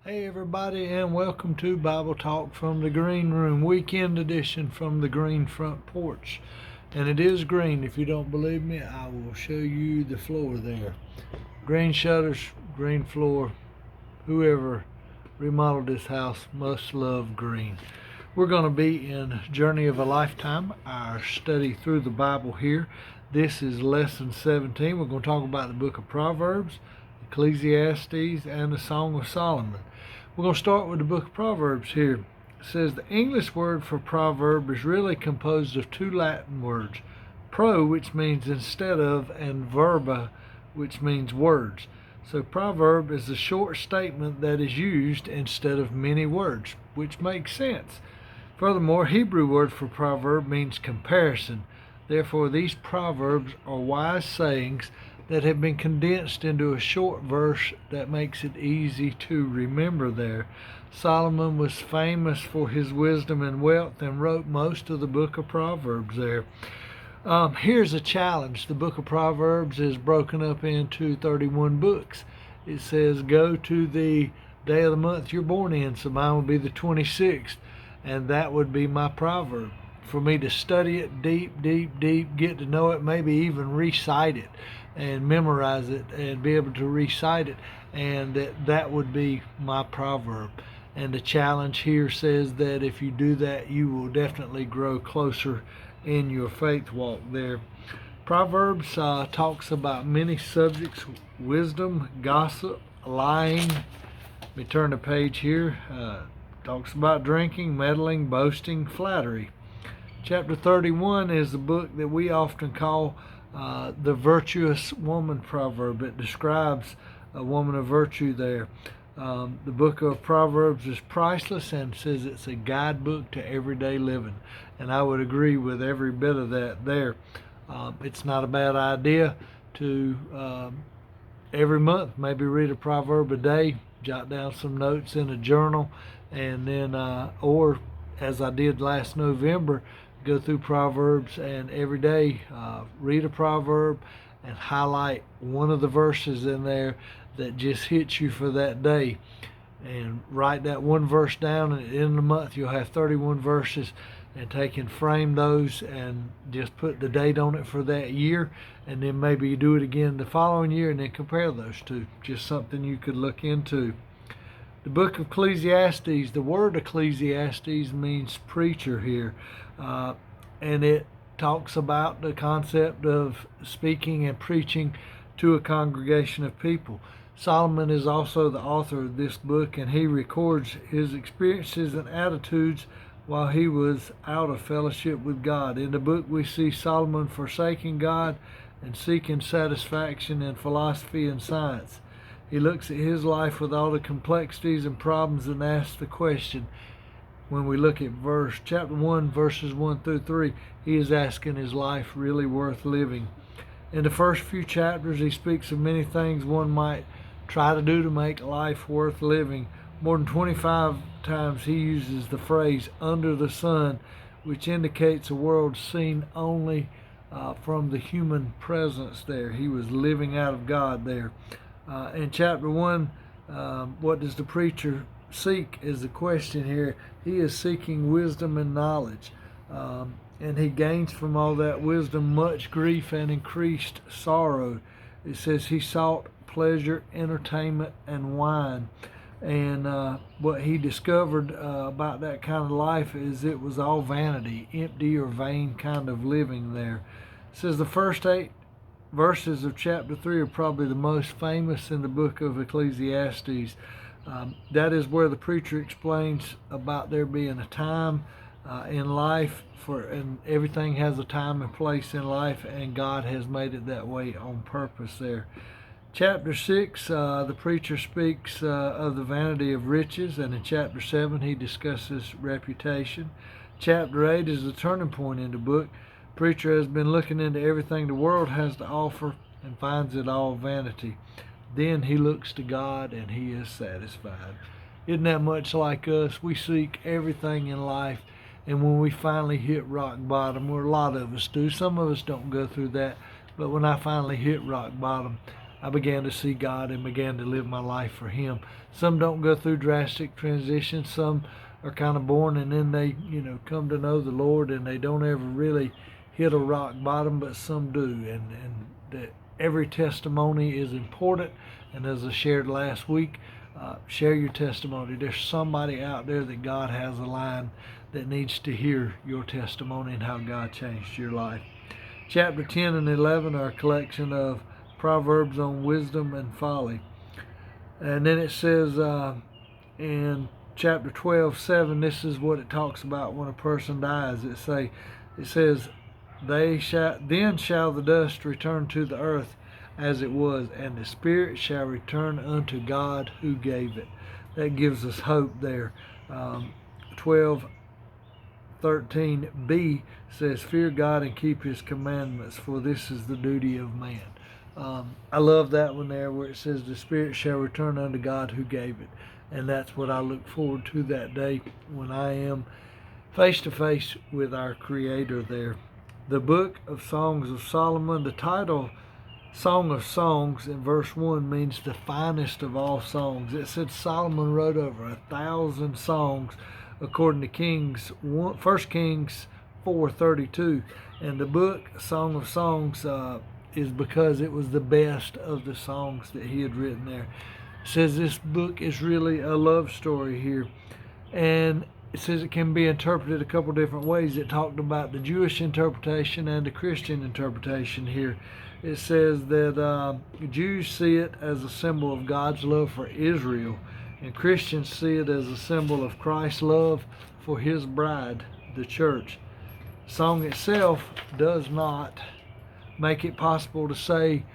Hey everybody, and welcome to Bible Talk from the Green Room, weekend edition from the green front porch. And it is green. If you don't believe me, I will show you the floor there. Green shutters, green floor. Whoever remodeled this house must love green. We're going to be in Journey of a Lifetime, our study through the Bible here. This is lesson 17. We're going to talk about the book of Proverbs, Ecclesiastes, and the Song of Solomon. We're going to start with the book of Proverbs here. It says the English word for proverb is really composed of two Latin words, pro, which means instead of, and verba, which means words. So proverb is a short statement that is used instead of many words, which makes sense. Furthermore, Hebrew word for proverb means comparison. Therefore, these proverbs are wise sayings that have been condensed into a short verse that makes it easy to remember there. Solomon was famous for his wisdom and wealth and wrote most of the book of Proverbs there. Here's a challenge. The book of Proverbs is broken up into 31 books. It says, go to the day of the month you're born in, so mine would be the 26th, and that would be my proverb. For me to study it deep, get to know it, maybe even recite it and memorize it and be able to recite it, and that would be my proverb. And the challenge here says that if you do that, you will definitely grow closer in your faith walk there. Proverbs talks about many subjects: wisdom, gossip, lying. Let me turn the page here. Talks about drinking, meddling, boasting, flattery. Chapter 31 is the book that we often call the virtuous woman proverb. It describes a woman of virtue there. The book of Proverbs is priceless and says it's a guidebook to everyday living. And I would agree with every bit of that there. It's not a bad idea to every month maybe read a proverb a day, jot down some notes in a journal, and then, or as I did last November, go through Proverbs and every day read a proverb and highlight one of the verses in there that just hits you for that day, and write that one verse down, and at the end of the month you'll have 31 verses, and take and frame those and just put the date on it for that year, and then maybe you do it again the following year and then compare those two. Just something you could look into. The book of Ecclesiastes, the word Ecclesiastes means preacher here, and it talks about the concept of speaking and preaching to a congregation of people. Solomon is also the author of this book, and he records his experiences and attitudes while he was out of fellowship with God. In the book, we see Solomon forsaking God and seeking satisfaction in philosophy and science. He looks at his life with all the complexities and problems and asks the question. When we look at chapter 1, verses 1 through 3, he is asking, is life really worth living? In the first few chapters, he speaks of many things one might try to do to make life worth living. More than 25 times he uses the phrase under the sun, which indicates a world seen only from the human presence there. He was living out of God there. In chapter 1, what does the preacher seek is the question here. He is seeking wisdom and knowledge, and he gains from all that wisdom much grief and increased sorrow. It says he sought pleasure, entertainment, and wine, and what he discovered about that kind of life is it was all vanity, empty or vain kind of living there. It says the first 8 verses of chapter 3 are probably the most famous in the book of Ecclesiastes. That is where the preacher explains about there being a time in life and everything has a time and place in life, and God has made it that way on purpose there. Chapter 6, the preacher speaks of the vanity of riches, and in chapter 7 he discusses reputation. Chapter 8 is the turning point in the book. The preacher has been looking into everything the world has to offer and finds it all vanity. Then he looks to God and he is satisfied. Isn't that much like us? We seek everything in life, and when we finally hit rock bottom, or a lot of us do, some of us don't go through that, but when I finally hit rock bottom, I began to see God and began to live my life for Him. Some don't go through drastic transitions. Some are kind of born and then they, come to know the Lord and they don't ever really hit a rock bottom, but some do. And that every testimony is important. And as I shared last week, share your testimony. There's somebody out there that God has aligned that needs to hear your testimony and how God changed your life. Chapter 10 and 11 are a collection of Proverbs on wisdom and folly. And then it says in chapter 12:7, this is what it talks about when a person dies. It says, then shall the dust return to the earth as it was, and the spirit shall return unto God who gave it. That gives us hope there. 12:13b says, fear God and keep His commandments, for this is the duty of man. I love that one there where it says the spirit shall return unto God who gave it. And that's what I look forward to, that day when I am face to face with our Creator there. The book of Songs of Solomon, the title Song of Songs in verse 1 means the finest of all songs. It said Solomon wrote over 1,000 songs according to 1 Kings 4:32. And the book Song of Songs is because it was the best of the songs that he had written there. It says this book is really a love story here. And it says it can be interpreted a couple different ways. It talked about the Jewish interpretation and the Christian interpretation here. It says that Jews see it as a symbol of God's love for Israel, and Christians see it as a symbol of Christ's love for His bride, the church. The song itself does not make it possible to say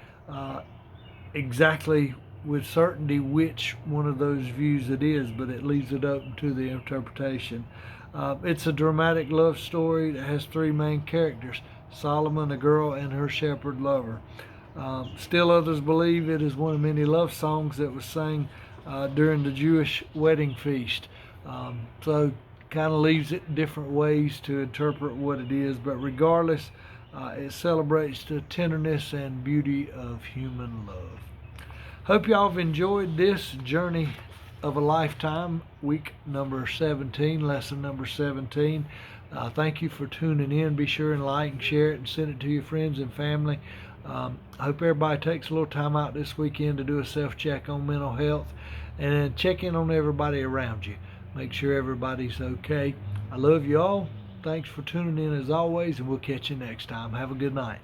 exactly with certainty which one of those views it is, but it leaves it open to the interpretation. It's a dramatic love story that has three main characters: Solomon, a girl, and her shepherd lover. Still others believe it is one of many love songs that was sang during the Jewish wedding feast. So kind of leaves it different ways to interpret what it is, but regardless, it celebrates the tenderness and beauty of human love. Hope y'all have enjoyed this journey of a lifetime, week number 17, lesson number 17. Thank you for tuning in. Be sure and like and share it and send it to your friends and family. I hope everybody takes a little time out this weekend to do a self-check on mental health and check in on everybody around you. Make sure everybody's okay. I love you all. Thanks for tuning in as always, and we'll catch you next time. Have a good night.